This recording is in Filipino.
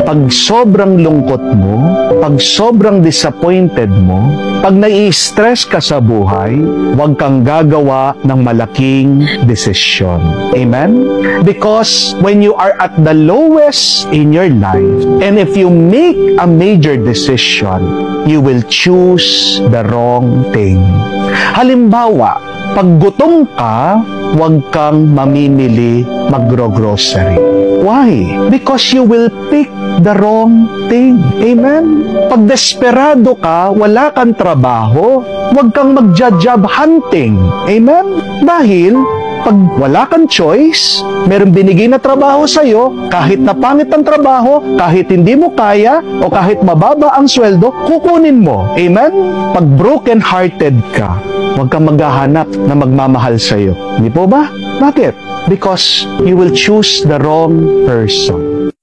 Pag sobrang lungkot mo, pag sobrang disappointed mo, pag nai-stress ka sa buhay, huwag kang gagawa ng malaking desisyon. Amen? Because when you are at the lowest in your life, and if you make a major decision, you will choose the wrong thing. Halimbawa, pag gutom ka, huwag kang mamimili magro-grocery. Why? Because you will pick the wrong thing. Amen? Pag desperado ka, wala kang trabaho, huwag kang mag-job hunting. Amen? Dahil, pag wala kang choice, meron binigay na trabaho sa'yo, kahit na pangit ang trabaho, kahit hindi mo kaya, o kahit mababa ang sweldo, kukunin mo. Amen? Pag broken-hearted ka, huwag kang maghahanap na magmamahal sa'yo. Hindi po ba? Bakit? Because you will choose the wrong person.